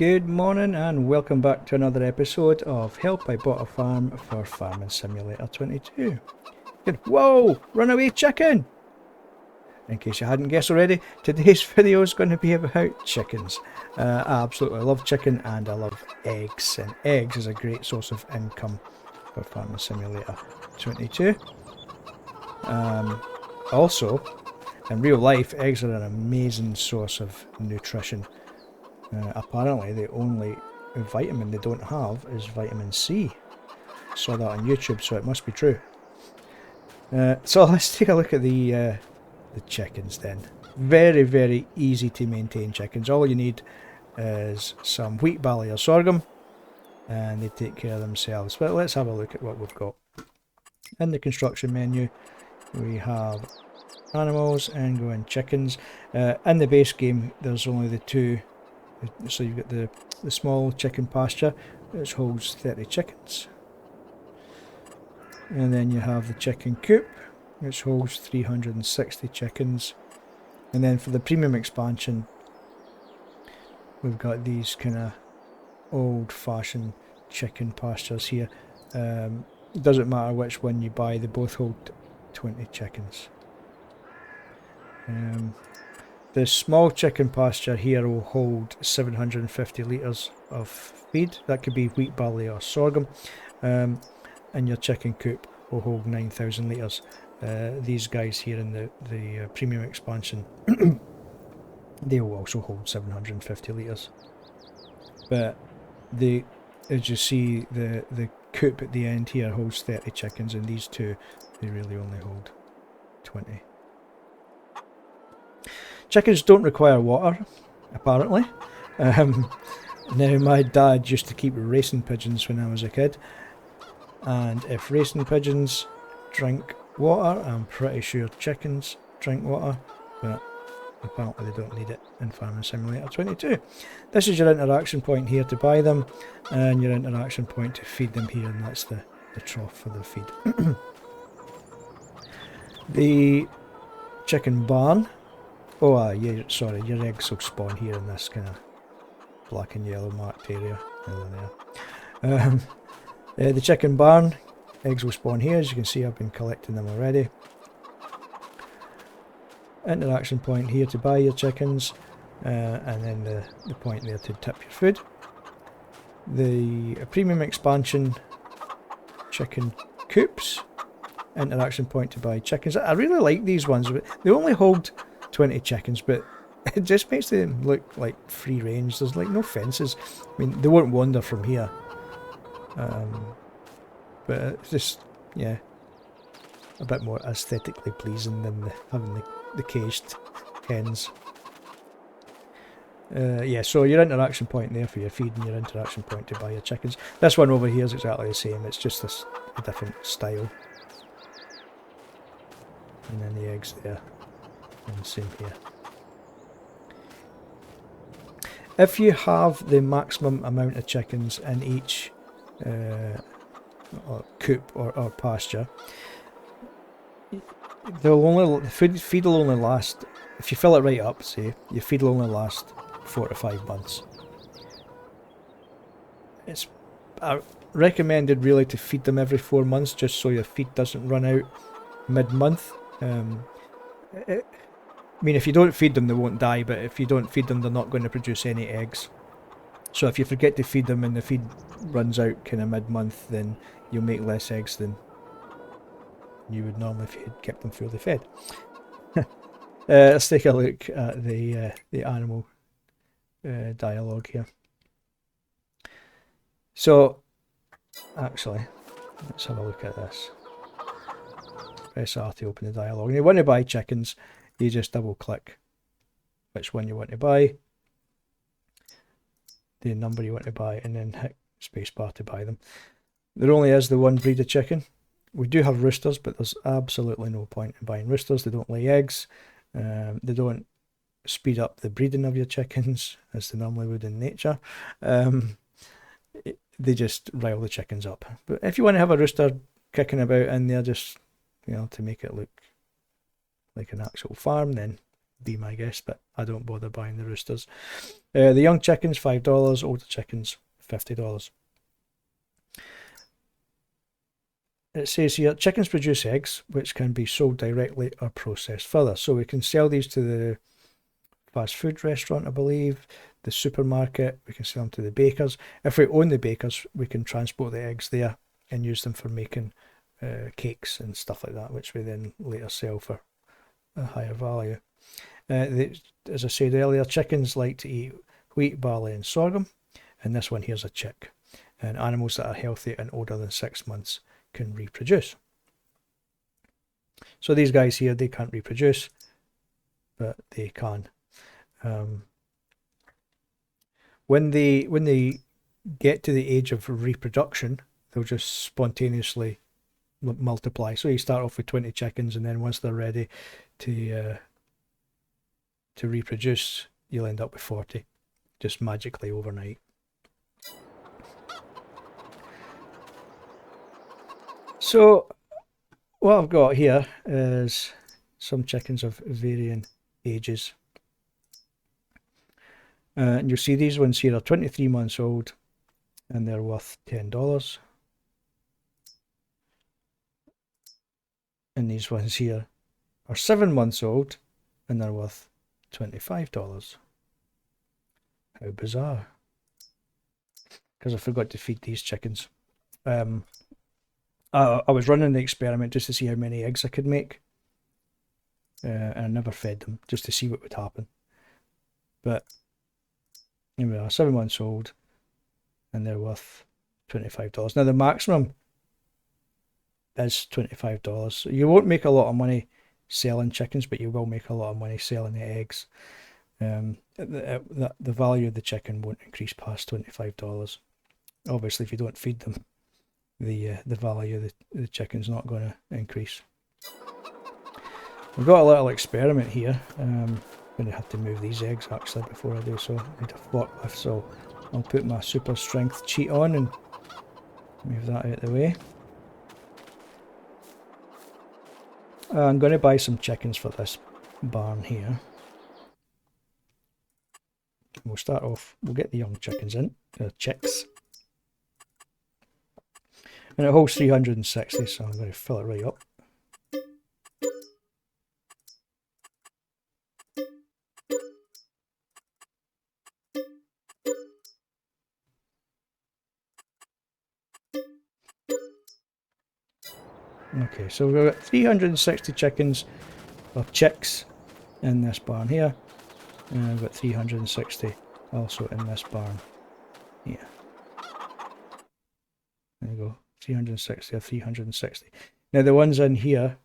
Good morning and welcome back to another episode of Help I Bought a Farm for Farming Simulator 22. Good. Whoa! Runaway chicken! In case you hadn't guessed already, today's video is going to be about chickens. I absolutely love chicken and I love eggs, and eggs is a great source of income for Farming Simulator 22. Also, in real life, eggs are an amazing source of nutrition. Apparently the only vitamin they don't have is vitamin C. Saw that on YouTube, so it must be true. So let's take a look at the chickens then. Very, very easy to maintain chickens. All you need is some wheat, barley or sorghum and they take care of themselves. But let's have a look at what we've got. In the construction menu we have animals and go in chickens. In the base game there's only the two. So you've got the small chicken pasture, which holds 30 chickens. And then you have the chicken coop, which holds 360 chickens. And then for the premium expansion, we've got these kind of old-fashioned chicken pastures here. It doesn't matter which one you buy, they both hold 20 chickens. The small chicken pasture here will hold 750 litres of feed. That could be wheat, barley or sorghum. And your chicken coop will hold 9,000 litres. These guys here in the premium expansion, they will also hold 750 litres. But as you see, the coop at the end here holds 30 chickens, and these two, they really only hold 20. Chickens don't require water, apparently. Now, my dad used to keep racing pigeons when I was a kid, and if racing pigeons drink water, I'm pretty sure chickens drink water, but apparently they don't need it in Farming Simulator 22. This is your interaction point here to buy them, and your interaction point to feed them here, and that's the trough for the feed. The chicken barn. Oh, yeah, sorry, your eggs will spawn here in this kind of black and yellow marked area. The chicken barn, eggs will spawn here. As you can see, I've been collecting them already. Interaction point here to buy your chickens, and then the point there to tip your food. The premium expansion chicken coops, interaction point to buy chickens. I really like these ones, but they only hold 20 chickens, but it just makes them look like free range. There's like no fences. I mean, they won't wander from here, but it's just, yeah, a bit more aesthetically pleasing than having the caged hens. Yeah, so your interaction point there for your feed and your interaction point to buy your chickens. This one over here is exactly the same, it's just a different style. And then the eggs there. And same here. If you have the maximum amount of chickens in each coop or pasture, the feed will only last, if you fill it right up, say, your feed will only last 4 to 5 months. It's recommended really to feed them every 4 months, just so your feed doesn't run out mid-month. I mean, if you don't feed them, they won't die, but if you don't feed them, they're not going to produce any eggs. So if you forget to feed them and the feed runs out kind of mid-month, then you'll make less eggs than you would normally if you had kept them fully fed. Let's take a look at the animal dialogue here. So, actually, let's have a look at this. Press R to open the dialogue. And you want to buy chickens, you just double click which one you want to buy, the number you want to buy, and then hit spacebar to buy them. There only is the one breed of chicken. We do have roosters, but there's absolutely no point in buying roosters. They don't lay eggs. They don't speed up the breeding of your chickens as they normally would in nature. They just rile the chickens up. But if you want to have a rooster kicking about in there, just, you know, to make it look like an actual farm, then be my guess, but I don't bother buying the roosters. The young chickens, $5, older chickens, $50. It says here, chickens produce eggs, which can be sold directly or processed further. So we can sell these to the fast food restaurant, I believe, the supermarket, we can sell them to the bakers. If we own the bakers, we can transport the eggs there and use them for making cakes and stuff like that, which we then later sell for a higher value. As I said earlier, chickens like to eat wheat, barley and sorghum, and this one here's a chick. And animals that are healthy and older than 6 months can reproduce. So these guys here, they can't reproduce, but they can. When they get to the age of reproduction, they'll just spontaneously multiply. So you start off with 20 chickens, and then once they're ready to reproduce, you'll end up with 40, just magically overnight. So what I've got here is some chickens of varying ages. And you'll see these ones here are 23 months old and they're worth $10. And these ones here are 7 months old and they're worth $25. How bizarre. Because I forgot to feed these chickens. I was running the experiment just to see how many eggs I could make. And I never fed them, just to see what would happen. But here we are, 7 months old, and they're worth $25. Now the maximum is $25. So you won't make a lot of money selling chickens, but you will make a lot of money selling the eggs. The value of the chicken won't increase past $25. Obviously, if you don't feed them, the value of the chicken's not going to increase. We've got a little experiment here. I'm going to have to move these eggs actually before I do so. I need a forklift, so I'll put my super strength cheat on and move that out of the way. I'm going to buy some chickens for this barn here. We'll start off, we'll get the young chickens in, chicks. And it holds 360, so I'm going to fill it right up. Okay, so we've got 360 chickens or chicks in this barn here. And I've got 360 also in this barn here. There you go. 360 or 360. Now the ones in here,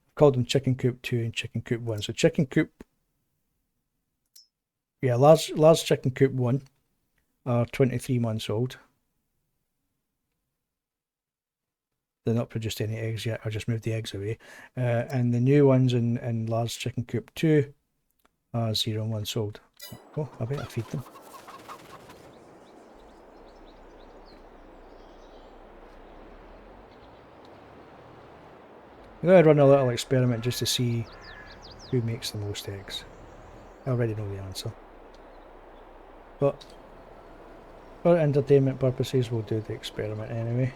I've called them chicken coop 2 and chicken coop 1. So chicken coop, yeah, large chicken coop 1 are 23 months old. They're not produced any eggs yet. I just moved the eggs away. And the new ones in large chicken coop 2 are 0 months old. Oh, I better feed them. I'm going to run a little experiment just to see who makes the most eggs. I already know the answer. But for entertainment purposes, we'll do the experiment anyway.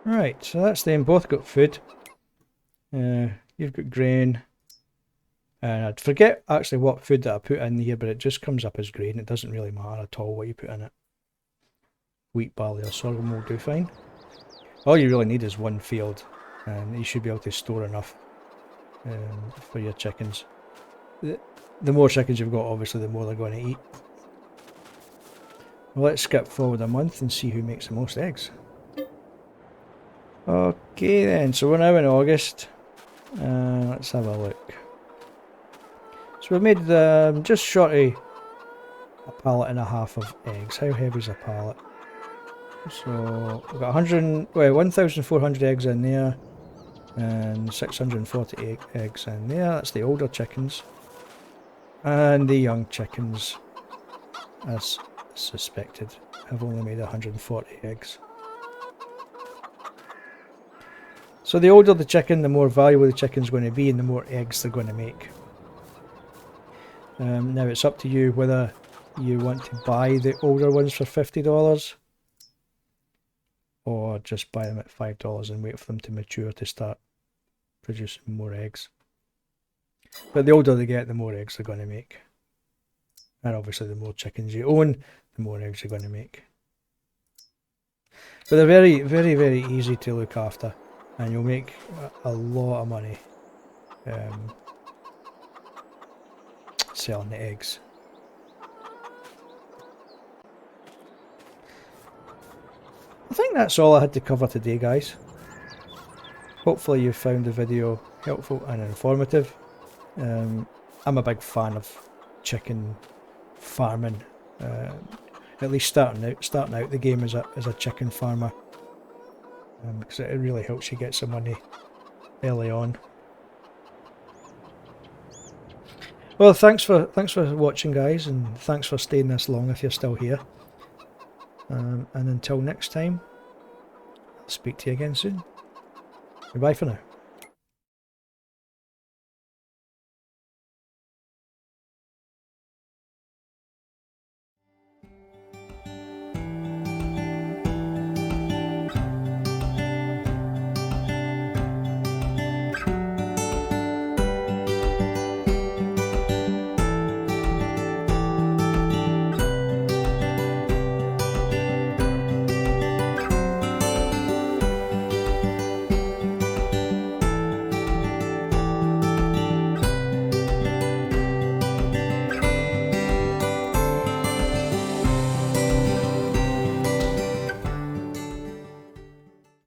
Right, so that's them. Both got food. You've got grain. And I'd forget actually what food that I put in here, but it just comes up as grain. It doesn't really matter at all what you put in it. Wheat, barley or sorghum will do fine. All you really need is one field, and you should be able to store enough for your chickens. The more chickens you've got, obviously, the more they're going to eat. Well, let's skip forward a month and see who makes the most eggs. Okay then, so we're now in August. Let's have a look. So we've made just short of a pallet and a half of eggs. How heavy is a pallet? So we've got 1,400 eggs in there and 640 eggs in there. That's the older chickens. And the young chickens, as suspected, have only made 140 eggs. So the older the chicken, the more valuable the chicken's going to be and the more eggs they're going to make. Now it's up to you whether you want to buy the older ones for $50 or just buy them at $5 and wait for them to mature to start producing more eggs. But the older they get, the more eggs they're going to make. And obviously the more chickens you own, the more eggs you're going to make. But they're very, very, very easy to look after, and you'll make a lot of money selling the eggs. I think that's all I had to cover today, guys. Hopefully you found the video helpful and informative. I'm a big fan of chicken farming, at least starting out the game as a chicken farmer, because it really helps you get some money early on. Well, thanks for watching, guys, and thanks for staying this long if you're still here. And until next time, I'll speak to you again soon. Goodbye for now.